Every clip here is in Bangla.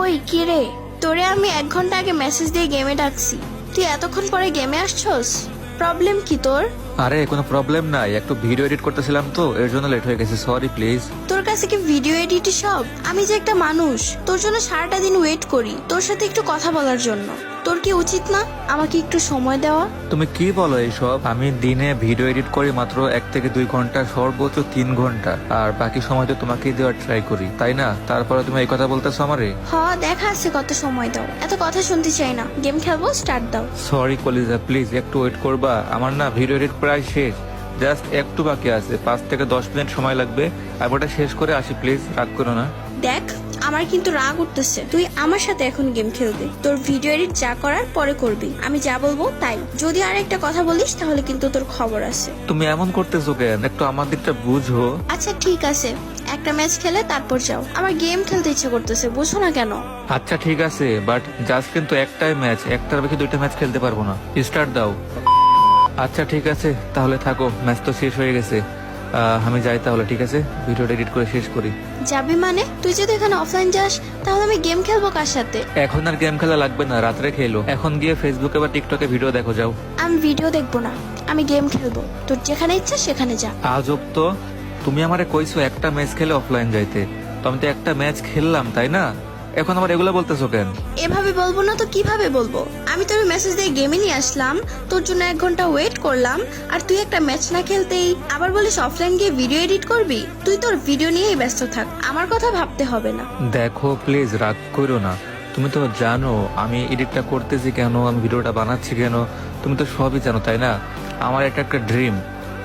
ওই কিরে, তোরে আমি 1 ঘন্টা আগে মেসেজ দিয়ে গেমে ডাকছি, তুই এতক্ষণ পরে গেমে আসছস? প্রবলেম কি তোর? আরে কোনো প্রবলেম নাই, একটু ভিডিও এডিট করতেছিলাম তো এর জন্য লেট হয়ে গেছে, সরি প্লিজ। তোর কাছে কি ভিডিও এডিট সব? আমি যে একটা মানুষ, তোর জন্য সারাটা দিন ওয়েট করি তোর সাথে একটু কথা বলার জন্য। তোর কি উচিত না আমাকে একটু সময় দেওয়া? তুমি কি বলো এইসব? আমি দিনে ভিডিও এডিট করি মাত্র 1 থেকে 2 ঘন্টা, সর্বোচ্চ 3 ঘন্টা, আর বাকি সময় তো তোমাকেই দেওয়ার ট্রাই করি, তাই না? তারপরে তুমি এই কথা বলতেছো আমারে? দেখা আছে কত সময় দাও, এত কথা শুনতে চাই না, গেম খেলবো, স্টার্ট দাও। সরি কলিজা, প্লিজ একটু ওয়েট করবা, আমার না ভিডিও এডিট প্রায় শেষ, জাস্ট একটু বাকি আছে, 5 থেকে 10 মিনিট সময় লাগবে, আর ওটা শেষ করে আসি, প্লিজ রাগ করো না। দেখ, আমার কিন্তু রাগ উঠতেছে, তুই আমার সাথে এখন গেম খেলবি, তোর ভিডিও এডিট যা করার পরে করবি, আমি যা বলবো তাই। যদি আর একটা কথা বলিস তাহলে কিন্তু তোর খবর আছে। তুমি এমন করতেছো কেন? একটু আমার দিকটা বুঝো। আচ্ছা ঠিক আছে, একটা ম্যাচ খেলে তারপর যাও, আমার গেম খেলতে ইচ্ছে করতেছে, বুঝো না কেন? আচ্ছা ঠিক আছে, বাট জাস্ট কিন্তু একটাই ম্যাচ, একটার বেশি 2টা ম্যাচ খেলতে পারবো না, স্টার্ট দাও। আচ্ছা ঠিক আছে, তাহলে থাকো, ম্যাচ তো শেষ হয়ে গেছে, আমি যাই তাহলে, ঠিক আছে? ভিডিওটা এডিট করে শেষ করি। যাবি মানে? তুই যদি এখানে অফলাইন যাস তাহলে আমি গেম খেলবো কার সাথে? এখন আর গেম খেলা লাগবে না, রাত্রে খেলো, এখন গিয়ে ফেসবুকে বা টিকটকে ভিডিও দেখো, যাও। আমি ভিডিও দেখবো না, আমি গেম খেলবো, তোর যেখানে ইচ্ছা সেখানে যা। আজব তো, তুমি আমারে কইছো একটা ম্যাচ খেলে অফলাইন যাইতে, তো আমি তো একটা ম্যাচ খেললাম, তাই না? এখন আমার এগুলো বলতেছো কেন? এভাবে বলবো না তো কিভাবে বলবো? আমি তোর মেসেজ দিয়ে গেমে নিয়ে আসলাম, তোর জন্য 1 ঘন্টা ওয়েট করলাম, আর তুই একটা ম্যাচ না খেলতেই আবার বলিস অফলাইন গিয়ে ভিডিও এডিট করবি? তুই তোর ভিডিও নিয়েই ব্যস্ত থাক, আমার কথা ভাবতে হবে না। দেখো প্লিজ রাগ করো না, তুমি তো জানো আমি এডিটটা করতেছি কেন, আমি ভিডিওটা বানাচ্ছি কেন, তুমি তো সবই জানো, তাই না? আমার এটা একটা ড্রিম,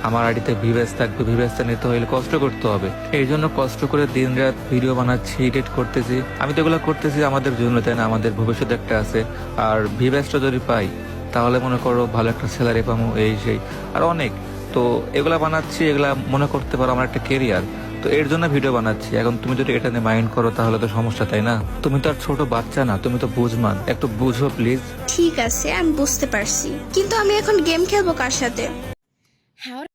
আমার আইডিতে ভিউয়ার্স থাকবে, ভিউয়ার্সটা নিতে হলে কষ্ট করতে হবে, এই জন্য কষ্ট করে দিন রাত ভিডিও বানাচ্ছি, এডিট করতেছি, আমি তো এগুলো করতেছি আমাদের জন্য, তাই না? আমাদের ভবিষ্যৎ একটা আছে, আর ভিউয়ার্সটা যদি পাই তাহলে মনে করো ভালো একটা স্যালারি পাবো, এই সেই আর অনেক, তো এগুলা বানাচ্ছি, এগুলা মনে করতে পারো আমার একটা কেরিয়ার, তো এর জন্য ভিডিও বানাচ্ছি। এখন তুমি যদি এটা নিয়ে মাইন্ড করো তাহলে তো সমস্যা, তাই না? তুমি তো আর ছোট বাচ্চা না, তুমি তো বুঝমান, একটু বুঝো প্লিজ। ঠিক আছে, আমি বুঝতে পারছি, কিন্তু আমি এখন গেম খেলবো কার সাথে?